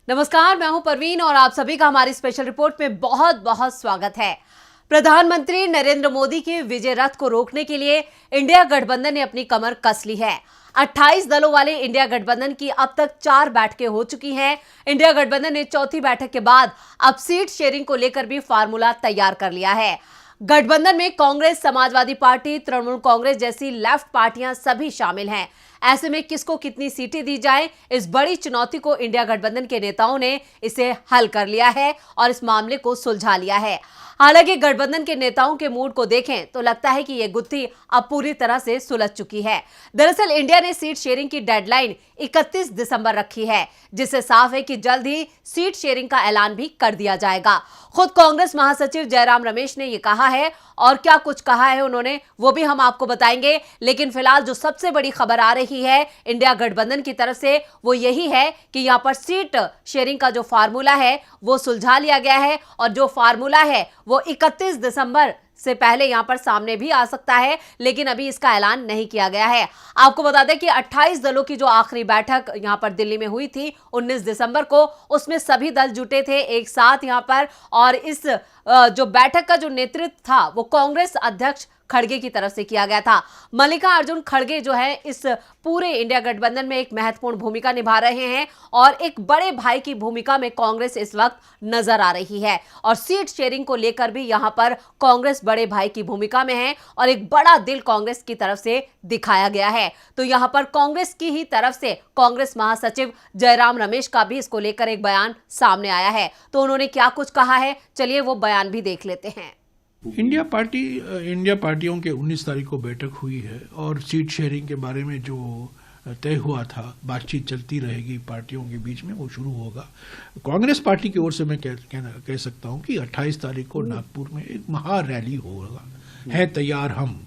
नमस्कार, मैं हूं परवीन और आप सभी का हमारी स्पेशल रिपोर्ट में बहुत बहुत स्वागत है। प्रधानमंत्री नरेंद्र मोदी के विजय रथ को रोकने के लिए इंडिया गठबंधन ने अपनी कमर कस ली है। 28 दलों वाले इंडिया गठबंधन की अब तक 4 बैठकें हो चुकी हैं। इंडिया गठबंधन ने चौथी बैठक के बाद अब सीट शेयरिंग को लेकर भी फार्मूला तैयार कर लिया है। गठबंधन में कांग्रेस, समाजवादी पार्टी, तृणमूल कांग्रेस जैसी लेफ्ट पार्टियां सभी शामिल हैं। ऐसे में किसको कितनी सीटें दी जाएं, इस बड़ी चुनौती को इंडिया गठबंधन के नेताओं ने इसे हल कर लिया है और इस मामले को सुलझा लिया है। हालांकि गठबंधन के नेताओं के मूड को देखें तो लगता है कि यह गुत्थी अब पूरी तरह से सुलझ चुकी है। दरअसल इंडिया ने सीट शेयरिंग की डेडलाइन 31 दिसंबर रखी है, जिससे साफ है कि जल्द ही सीट शेयरिंग का ऐलान भी कर दिया जाएगा। खुद कांग्रेस महासचिव जयराम रमेश ने यह कहा है और क्या कुछ कहा है उन्होंने वो भी हम आपको बताएंगे। लेकिन फिलहाल जो सबसे बड़ी खबर आ रही है इंडिया गठबंधन की तरफ से वो यही है कि यहां पर सीट शेयरिंग का जो फार्मूला है वो सुलझा लिया गया है और जो फार्मूला है वो 31 दिसंबर से पहले यहां पर सामने भी आ सकता है, लेकिन अभी इसका ऐलान नहीं किया गया है। आपको बता दें कि 28 दलों की जो आखिरी बैठक यहां पर दिल्ली में हुई थी 19 दिसंबर को, उसमें सभी दल जुटे थे एक साथ यहां पर, और इस जो बैठक का जो नेतृत्व था वो कांग्रेस अध्यक्ष खड़गे की तरफ से किया गया था। मल्लिकार्जुन खड़गे जो है इस पूरे इंडिया गठबंधन में एक महत्वपूर्ण भूमिका निभा रहे हैं और एक बड़े भाई की भूमिका में कांग्रेस इस वक्त नजर आ रही है। और सीट शेयरिंग को लेकर भी यहां पर कांग्रेस बड़े भाई की भूमिका में है और एक बड़ा दिल कांग्रेस की तरफ से दिखाया गया है। तो यहां पर कांग्रेस की ही तरफ से कांग्रेस महासचिव जयराम रमेश का भी इसको लेकर एक बयान सामने आया है। तो उन्होंने क्या कुछ कहा है, चलिए वो बयान भी देख लेते हैं। इंडिया पार्टियों के 19 तारीख को बैठक हुई है और सीट शेयरिंग के बारे में जो तय हुआ था, बातचीत चलती रहेगी पार्टियों के बीच में, वो शुरू होगा। कांग्रेस पार्टी की ओर से मैं कह सकता हूं कि 28 तारीख को नागपुर में एक महा रैली होगा। है तैयार हम,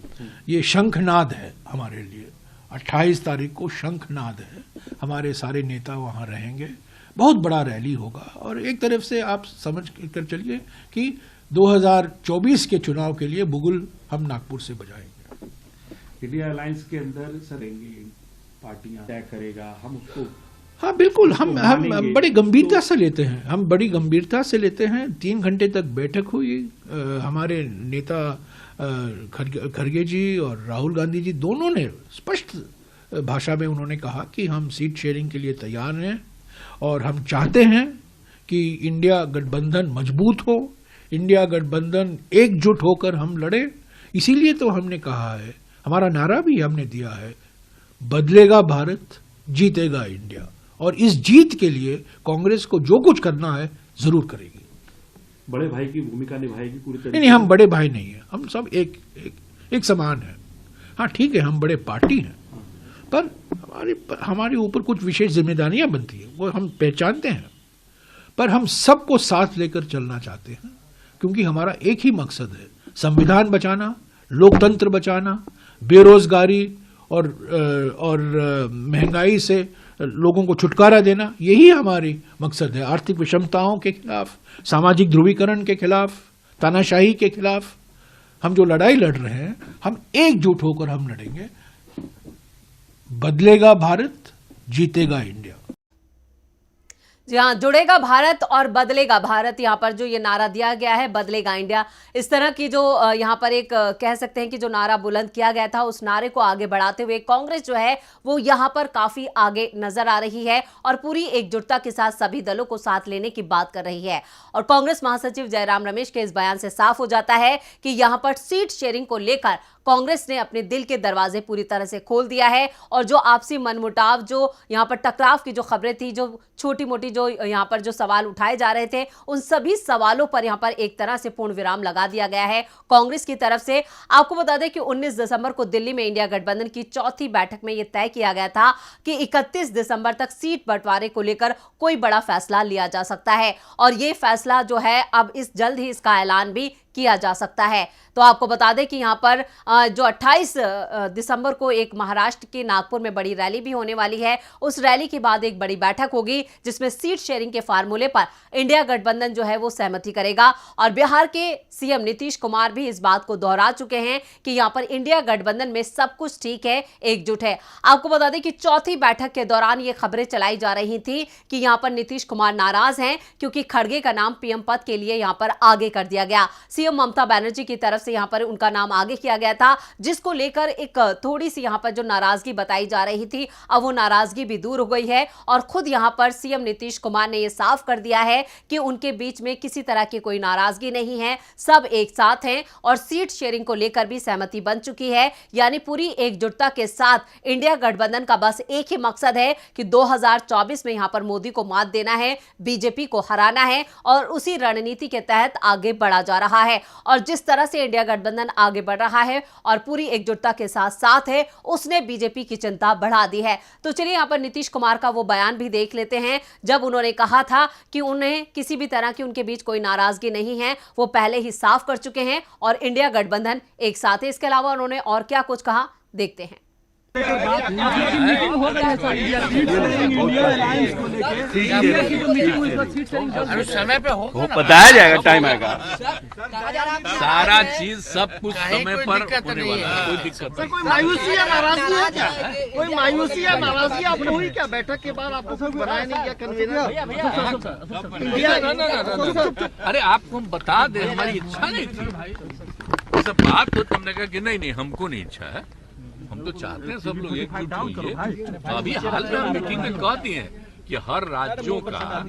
ये शंखनाद है हमारे लिए। 28 तारीख को शंखनाद है, हमारे सारे नेता वहां रहेंगे, बहुत बड़ा रैली होगा। और एक तरफ से आप समझ कर चलिए कि 2024 के चुनाव के लिए बुगुल हम नागपुर से बजाएंगे। इंडिया अलायंस के अंदर सरेंगे पार्टियां तय करेगा, हम उसको हाँ बिल्कुल, हम बड़ी गंभीरता से लेते हैं, हम बड़ी गंभीरता से लेते हैं। 3 घंटे तक बैठक हुई। हमारे नेता खड़गे जी और राहुल गांधी जी दोनों ने स्पष्ट भाषा में उन्होंने कहा कि हम सीट शेयरिंग के लिए तैयार हैं और हम चाहते हैं कि इंडिया गठबंधन मजबूत हो, इंडिया गठबंधन एकजुट होकर हम लड़े। इसीलिए तो हमने कहा है, हमारा नारा भी हमने दिया है, बदलेगा भारत, जीतेगा इंडिया। और इस जीत के लिए कांग्रेस को जो कुछ करना है जरूर करेगी। बड़े भाई की भूमिका निभाएगी पूरी तरीके से। नहीं, हम बड़े भाई नहीं हैं, हम सब एक समान हैं। हाँ ठीक है, हम बड़े पार्टी हैं, पर हमारे ऊपर कुछ विशेष जिम्मेदारियां बनती है, वो हम पहचानते हैं। पर हम सबको साथ लेकर चलना चाहते हैं, क्योंकि हमारा एक ही मकसद है, संविधान बचाना, लोकतंत्र बचाना, बेरोजगारी और महंगाई से लोगों को छुटकारा देना, यही हमारी मकसद है। आर्थिक विषमताओं के खिलाफ, सामाजिक ध्रुवीकरण के खिलाफ, तानाशाही के खिलाफ हम जो लड़ाई लड़ रहे हैं, हम एकजुट होकर हम लड़ेंगे। बदलेगा भारत, जीतेगा इंडिया। जी हाँ, जुड़ेगा भारत और बदलेगा भारत, यहाँ पर जो ये नारा दिया गया है, बदलेगा इंडिया, इस तरह की जो यहाँ पर एक कह सकते हैं कि जो नारा बुलंद किया गया था, उस नारे को आगे बढ़ाते हुए कांग्रेस जो है वो यहाँ पर काफी आगे नजर आ रही है और पूरी एकजुटता के साथ सभी दलों को साथ लेने की बात कर रही है। और कांग्रेस महासचिव जयराम रमेश के इस बयान से साफ हो जाता है कि यहाँ पर सीट शेयरिंग को लेकर कांग्रेस ने अपने दिल के दरवाजे पूरी तरह से खोल दिया है और जो आपसी मनमुटाव, जो यहाँ पर टकराव की जो खबरें थी, जो छोटी मोटी जो यहाँ पर जो सवाल उठाए जा रहे थे, उन सभी सवालों पर यहाँ पर एक तरह से पूर्ण विराम लगा दिया गया है कांग्रेस की तरफ से। आपको बता दें कि 19 दिसंबर को दिल्ली में इंडिया गठबंधन की चौथी बैठक में यह तय किया गया था कि 31 दिसंबर तक सीट बंटवारे को लेकर कोई बड़ा फैसला लिया जा सकता है और ये फैसला जो है अब इस जल्द ही इसका ऐलान भी किया जा सकता है। तो आपको बता दें कि यहाँ पर जो 28 दिसंबर को एक महाराष्ट्र के नागपुर में बड़ी रैली भी होने वाली है। उस रैली के बाद एक बड़ी बैठक होगी जिसमें सीट शेयरिंग के फार्मूले पर इंडिया गठबंधन जो है वो सहमति करेगा। और बिहार के सीएम नीतीश कुमार भी इस बात को दोहरा चुके हैं कि यहाँ पर इंडिया गठबंधन में सब कुछ ठीक है, एकजुट है। आपको बता दें कि चौथी बैठक के दौरान ये खबरें चलाई जा रही थी कि यहाँ पर नीतीश कुमार नाराज हैं क्योंकि खड़गे का नाम पीएम पद के लिए यहाँ पर आगे कर दिया गया। सीएम ममता बनर्जी की तरफ से यहाँ पर उनका नाम आगे किया गया था, जिसको लेकर एक थोड़ी सी यहाँ पर जो नाराजगी बताई जा रही थी, अब वो नाराजगी भी दूर हो गई है। और खुद यहाँ पर सीएम नीतीश कुमार ने यह साफ कर दिया है कि उनके बीच में किसी तरह की कोई नाराजगी नहीं है, सब एक साथ हैं और सीट शेयरिंग को लेकर भी सहमति बन चुकी है। यानी पूरी एकजुटता के साथ इंडिया गठबंधन का बस एक ही मकसद है कि 2024 में यहां पर मोदी को मात देना है, बीजेपी को हराना है और उसी रणनीति के तहत आगे बढ़ा जा रहा है। और जिस तरह से इंडिया गठबंधन आगे बढ़ रहा है और पूरी एकजुटता के साथ साथ है, उसने बीजेपी की चिंता बढ़ा दी है। तो चलिए यहां पर नीतीश कुमार का वो बयान भी देख लेते हैं, जब उन्होंने कहा था कि उन्हें किसी भी तरह की उनके बीच कोई नाराजगी नहीं है, वो पहले ही साफ कर चुके हैं और इंडिया गठबंधन एक साथ है। इसके अलावा उन्होंने और क्या कुछ कहा, देखते हैं। समय पे हो बताया जाएगा, टाइम आएगा। सारा चीज सब कुछ समय पर होने वाला है, कोई दिक्कत नहीं। कोई मायूसी या नाराजगी है क्या? कोई मायूसी या नाराजगी आपको हुई क्या? बैठक के बाद आपको सब बनाया नहीं क्या कन्वीनर? अरे आपको हम बता दे, हमारी इच्छा नहीं थी। सब बात तो तुमने कहा कि नहीं हमको नहीं इच्छा है, हम तो चाहते हैं सब लोग एकजुट होइए। अभी हाल में हम मीटिंग में कह दिए हैं कि हर राज्यों का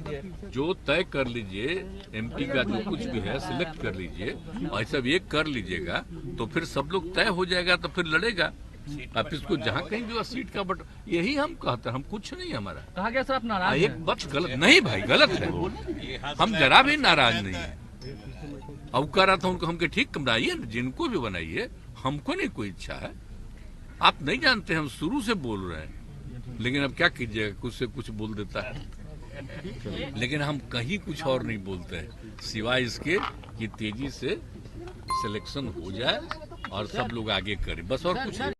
जो तय कर लीजिए, एमपी का जो कुछ भी है सिलेक्ट कर लीजिए और सब एक कर लीजिएगा तो फिर सब लोग तय हो जाएगा, तो फिर लड़ेगा। अब इसको जहाँ कहीं भी सीट का बट यही हम कहते हैं, हम कुछ नहीं हमारा कहा गया सर आप नाराज एक पक्ष गलत नहीं भाई, गलत है, हम जरा भी नाराज नहीं है। अब कह रहा था उनको हमके ठीक बनाइए, जिनको भी बनाइए, हमको नहीं कोई इच्छा है। आप नहीं जानते हम शुरू से बोल रहे हैं, लेकिन अब क्या कीजिएगा, कुछ से कुछ बोल देता है। लेकिन हम कहीं कुछ और नहीं बोलते हैं सिवाय इसके कि तेजी से सिलेक्शन हो जाए और सब लोग आगे करें, बस और कुछ नहीं।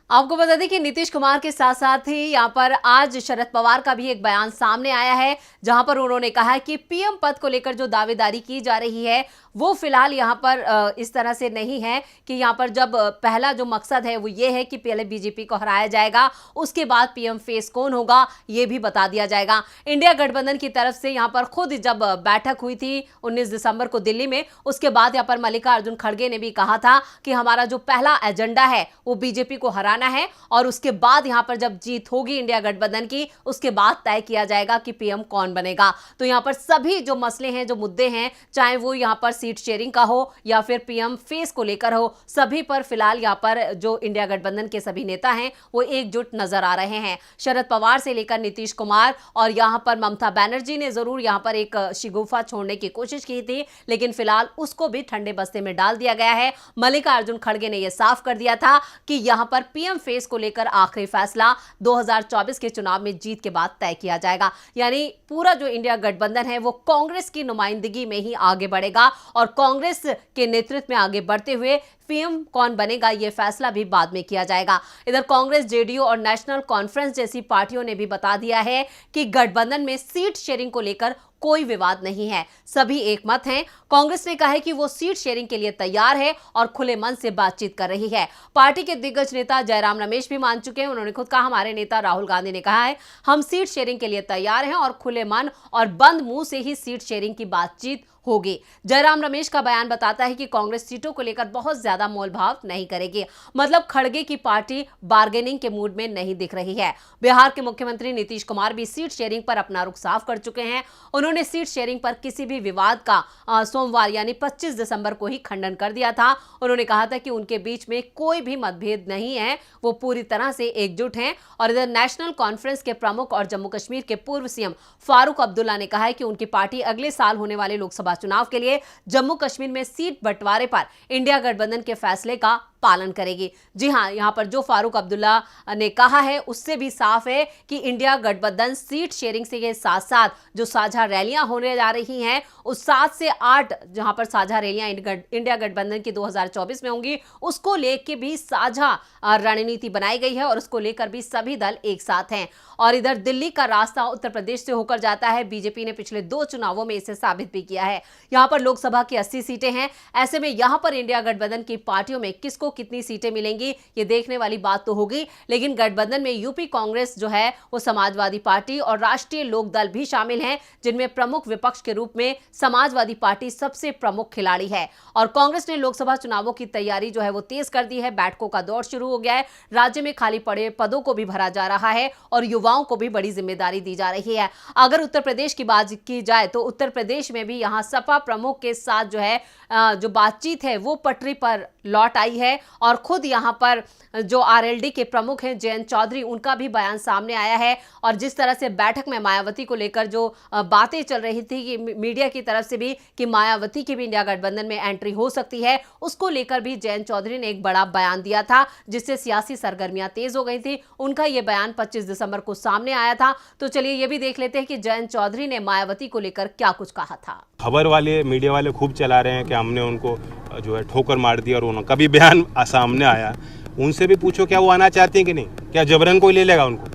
आपको बता दें कि नीतीश कुमार के साथ साथ ही यहां पर आज शरद पवार का भी एक बयान सामने आया है, जहां पर उन्होंने कहा है कि पीएम पद को लेकर जो दावेदारी की जा रही है वो फिलहाल यहां पर इस तरह से नहीं है कि यहां पर जब पहला जो मकसद है वो ये है कि पहले बीजेपी को हराया जाएगा, उसके बाद पीएम फेस कौन होगा ये भी बता दिया जाएगा। इंडिया गठबंधन की तरफ से यहां पर खुद जब बैठक हुई थी 19 दिसंबर को दिल्ली में, उसके बाद यहां पर मल्लिकार्जुन खड़गे ने भी कहा था कि हमारा जो पहला एजेंडा है वो बीजेपी को हराना है और उसके बाद यहां पर जब जीत होगी इंडिया गठबंधन की, उसके बाद तय किया जाएगा कि पीएम कौन बनेगा। तो यहां पर सभी जो मसले हैं, जो मुद्दे हैं, चाहे वो यहां पर सीट शेयरिंग का हो या फिर पीएम फेस को लेकर हो, सभी पर फिलहाल यहां पर जो इंडिया गठबंधन के सभी नेता हैं वो एकजुट नजर आ रहे हैं। शरद पवार से लेकर नीतीश कुमार और यहां पर ममता बनर्जी ने जरूर यहां पर एक शिगुफा छोड़ने की कोशिश की थी, लेकिन फिलहाल उसको भी ठंडे बस्ते में डाल दिया गया है। मल्लिकार्जुन खड़गे ने यह साफ कर दिया था कि यहां पर पीएम फेस को लेकर आखिरी फैसला 2024 के चुनाव में जीत के बाद तय किया जाएगा। यानी पूरा जो इंडिया गठबंधन है वो कांग्रेस की नुमाइंदगी में ही आगे बढ़ेगा और कांग्रेस के नेतृत्व में आगे बढ़ते हुए पीएम कौन बनेगा यह फैसला भी बाद में किया जाएगा। इधर कांग्रेस, जेडीयू और नेशनल कॉन्फ्रेंस जैसी पार्टियों ने भी बता दिया है कि गठबंधन में सीट शेयरिंग को लेकर कोई विवाद नहीं है, सभी एक मत हैं। कांग्रेस ने कहा है कि वो सीट शेयरिंग के लिए तैयार है और खुले मन से बातचीत कर रही है। पार्टी के दिग्गज नेता जयराम रमेश भी मान चुके हैं। उन्होंने खुद कहा, हमारे नेता राहुल गांधी ने कहा है हम सीट शेयरिंग के लिए तैयार हैं और खुले मन और बंद मुंह से ही सीट शेयरिंग की बातचीत होगी। जयराम रमेश का बयान बताता है कि कांग्रेस सीटों को लेकर बहुत ज्यादा मोलभाव नहीं करेगी, मतलब खड़गे की पार्टी बार्गेनिंग के मूड में नहीं दिख रही है। बिहार के मुख्यमंत्री नीतीश कुमार भी सीट शेयरिंग पर अपना रुख साफ कर चुके हैं। उन्होंने सीट शेयरिंग पर किसी भी विवाद का सोमवार यानी 25 दिसंबर को ही खंडन कर दिया था। उन्होंने कहा था कि उनके बीच में कोई भी मतभेद नहीं है, वो पूरी तरह से एकजुट हैं। और इधर नेशनल कॉन्फ्रेंस के प्रमुख और जम्मू कश्मीर के पूर्व सीएम फारूक अब्दुल्ला ने कहा है कि उनकी पार्टी अगले साल होने वाले लोकसभा चुनाव के लिए जम्मू कश्मीर में सीट बंटवारे पर इंडिया गठबंधन के फैसले का पालन करेगी। जी हां, यहां पर जो फारूक अब्दुल्ला ने कहा है उससे भी साफ है कि इंडिया गठबंधन सीट शेयरिंग से के साथ साथ जो साझा रैलियां होने जा रही हैं उस 7 से 8 जहां पर साझा रैलियां इंडिया गठबंधन की 2024 में होंगी उसको लेकर भी साझा रणनीति बनाई गई है और उसको लेकर भी सभी दल एक साथ हैं। और इधर दिल्ली का रास्ता उत्तर प्रदेश से होकर जाता है। बीजेपी ने पिछले 2 चुनावों में इसे साबित भी किया है। यहां पर लोकसभा की 80 सीटें हैं। ऐसे में यहां पर इंडिया गठबंधन की पार्टियों में किसको कितनी सीटें मिलेंगी ये देखने वाली बात तो होगी, लेकिन गठबंधन में यूपी कांग्रेस जो है वो समाजवादी पार्टी और राष्ट्रीय लोक दल भी शामिल हैं, जिनमें प्रमुख विपक्ष के रूप में समाजवादी पार्टी सबसे प्रमुख खिलाड़ी है। और कांग्रेस ने लोकसभा चुनावों की तैयारी जो है वो तेज कर दी है। बैठकों का दौर शुरू हो गया है। राज्य में खाली पड़े पदों को भी भरा जा रहा है और युवाओं को भी बड़ी जिम्मेदारी दी जा रही है। अगर उत्तर प्रदेश की बात की जाए तो उत्तर प्रदेश में भी यहां सपा प्रमुख के साथ जो है जो बातचीत है वो पटरी पर लौट आई है और खुद यहां पर जो आरएलडी के प्रमुख हैं जयंत चौधरी, उनका भी बयान सामने आया है। और जिस तरह से बैठक में मायावती को लेकर जो बातें चल रही थी कि मीडिया की तरफ से भी कि मायावती की भी इंडिया गठबंधन में एंट्री हो सकती है, उसको लेकर भी जयंत चौधरी ने एक बड़ा बयान दिया था, जिससे सियासी सरगर्मियां तेज हो गई थी। उनका यह बयान 25 दिसंबर को सामने आया था। तो चलिए ये भी देख लेते हैं कि जयंत चौधरी ने मायावती को लेकर क्या कुछ कहा था। खबर वाले मीडिया वाले खूब चला रहे हैं कि हमने उनको जो है ठोकर मार दिया और उनका भी बयान सामने आया। उनसे भी पूछो क्या वो आना चाहती हैं कि नहीं, क्या जबरन कोई ले लेगा उनको?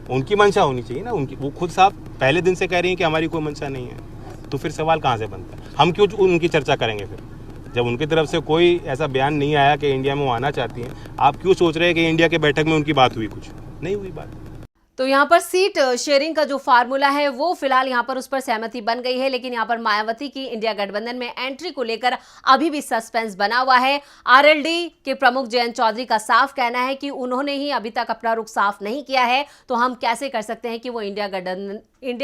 उनकी मंशा होनी चाहिए ना, उनकी। वो खुद साहब पहले दिन से कह रही हैं कि हमारी कोई मंशा नहीं है, तो फिर सवाल कहाँ से बनता है? हम क्यों उनकी चर्चा करेंगे फिर, जब उनकी तरफ से कोई ऐसा बयान नहीं आया कि इंडिया में वो आना चाहती हैं? आप क्यों सोच रहे हैं कि इंडिया के बैठक में उनकी बात हुई? कुछ नहीं हुई बात। तो यहाँ पर सीट शेयरिंग का जो फार्मूला है वो फिलहाल यहाँ पर उस पर सहमति बन गई है, लेकिन यहाँ पर मायावती की इंडिया गठबंधन में एंट्री को लेकर अभी भी सस्पेंस बना हुआ है। आरएलडी के प्रमुख जयंत चौधरी का साफ कहना है कि उन्होंने ही अभी तक अपना रुख साफ नहीं किया है, तो हम कैसे कर सकते हैं कि वो इंडिया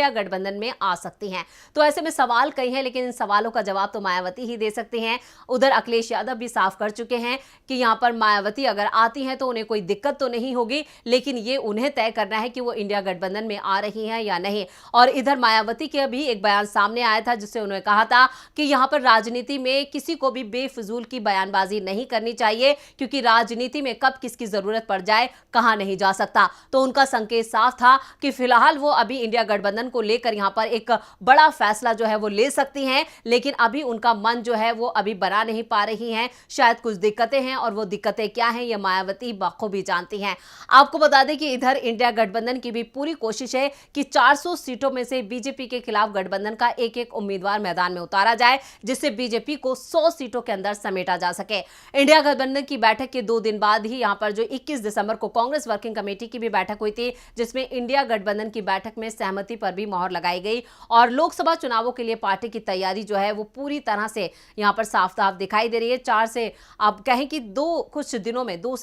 गठबंधन में आ सकती हैं। तो ऐसे में सवाल कई हैं, लेकिन इन सवालों का जवाब तो मायावती ही दे सकती हैं। उधर अखिलेश यादव भी साफ कर चुके हैं कि यहाँ पर मायावती अगर आती हैं तो उन्हें कोई दिक्कत तो नहीं होगी, लेकिन ये उन्हें तय करना है कि वो इंडिया गठबंधन में आ रही हैं या नहीं। और इधर मायावती के भी एक बयान सामने आया था, जिससे उन्होंने कहा था कि यहाँ पर राजनीति में किसी को भी बेफिजूल की बयानबाजी नहीं करनी चाहिए, क्योंकि राजनीति में कब किसकी जरूरत पड़ जाए कहा नहीं जा सकता। तो उनका संकेत साफ था कि फिलहाल वो अभी इंडिया गठबंधन को लेकर यहाँ पर एक बड़ा फैसला जो है वो ले सकती हैं, लेकिन अभी उनका मन जो है वो अभी बना नहीं पा रही हैं। शायद कुछ दिक्कतें हैं और वो दिक्कतें क्या हैं ये मायावती बखूबी जानती हैं। आपको बता दें कि इधर इंडिया गठबंधन की भी पूरी कोशिश है कि 400 सीटों में से बीजेपी के खिलाफ गठबंधन का एक एक उम्मीदवार मैदान में उतारा जाए, जिससे बीजेपी को 100 सीटों के अंदर समेटा जा सके। इंडिया गठबंधन की बैठक के 2 दिन बाद ही यहां पर जो 21 दिसंबर को कांग्रेस वर्किंग कमेटी की भी बैठक हुई थी, जिसमें इंडिया गठबंधन की बैठक में सहमति पर भी मोहर लगाई गई और लोकसभा चुनावों के लिए पार्टी की तैयारी जो है वो पूरी तरह से यहां पर साफ साफ दिखाई दे रही है। 4 से आप कहें कि 2 से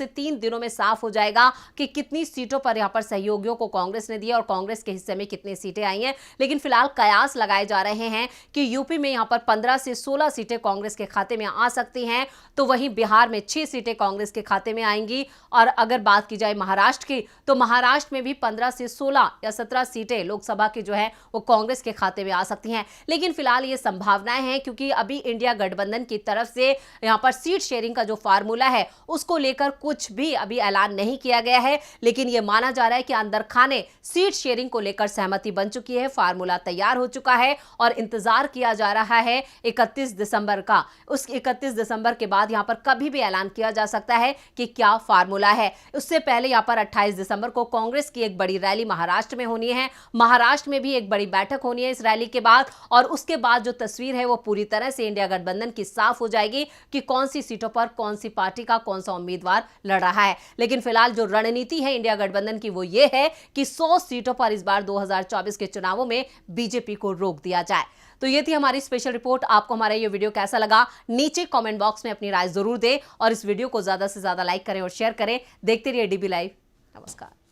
3 दिनों में साफ हो जाएगा कि कितनी सीटों पर यहां पर सहयोगियों को कांग्रेस ने दिया और कांग्रेस के हिस्से में कितनी सीटें आई हैं। लेकिन फिलहाल कयास लगाए जा रहे हैं कि यूपी में यहां पर 15 से 16 सीटें कांग्रेस के खाते में आ सकती हैं, तो वहीं बिहार में 6 सीटें कांग्रेस के खाते में आएंगी। और अगर बात की जाए महाराष्ट्र की, तो महाराष्ट्र में भी 15 से 16 या 17 सीटें लोकसभा की जो है वो कांग्रेस के खाते में आ सकती हैं। लेकिन फिलहाल ये संभावनाएं हैं, क्योंकि अभी इंडिया गठबंधन की तरफ से यहां पर सीट शेयरिंग का जो फार्मूला है उसको लेकर कुछ भी अभी ऐलान नहीं किया गया है, लेकिन यह माना जा रहा है कि अंदर खाने सीट शेयरिंग को लेकर सहमति बन चुकी है, फार्मूला तैयार हो चुका है और इंतजार किया जा रहा है 31 दिसंबर का। उस 31 दिसंबर के बाद यहां पर कभी भी ऐलान किया जा सकता है कि क्या फार्मूला है। उससे पहले यहां पर 28 दिसंबर को कांग्रेस की एक बड़ी रैली महाराष्ट्र में होनी है। महाराष्ट्र में भी एक बड़ी बैठक होनी है इस रैली के बाद, और उसके बाद जो तस्वीर है वो पूरी तरह से इंडिया गठबंधन की साफ हो जाएगी कि कौन सी सीटों पर कौन सी पार्टी का कौन सा उम्मीदवार लड़ रहा है। लेकिन फिलहाल जो रणनीति है इंडिया गठबंधन की वो ये है कि 100 सीटों पर इस बार 2024 के चुनावों में बीजेपी को रोक दिया जाए। तो ये थी हमारी स्पेशल रिपोर्ट। आपको हमारा ये वीडियो कैसा लगा नीचे कमेंट बॉक्स में अपनी राय जरूर दें और इस वीडियो को ज्यादा से ज्यादा लाइक करें और शेयर करें। देखते रहिए डीबी लाइव। नमस्कार।